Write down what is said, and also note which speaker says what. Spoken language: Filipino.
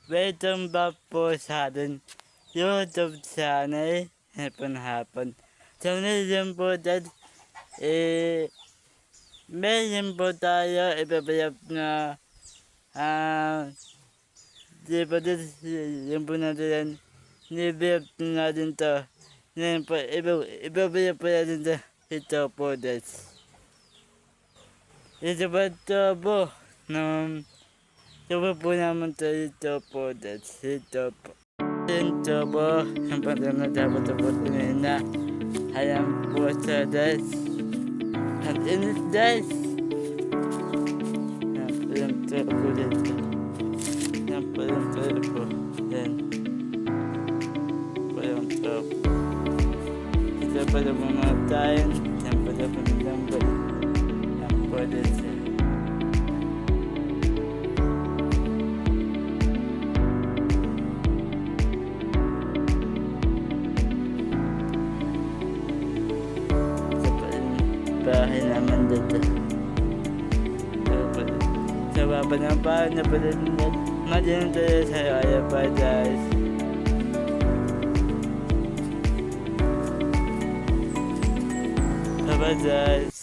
Speaker 1: Welcome back po sa ating YouTube channel. Hapon-hapon. So ngayon po dad, meron po tayo ipabayap na di ba dad, yung po natin nibayap natin to. Ngayon po, ipabayap po natin to. Ito po dad. Ito ba ito po? Ito po naman to ito po dad. Ito po. Ito po, ang pagkakang dapat po na hayang po sa dad. Ang init dad. Ang po dito. Ang po. Yan. Parang top. Ito pa na mga tayo. Yan pa na panilambay. Ang po dito. Bahay naman dito. Sa baba ng bahay na pala madyan tayo sa'yo. Ayaw pa guys. Bye guys.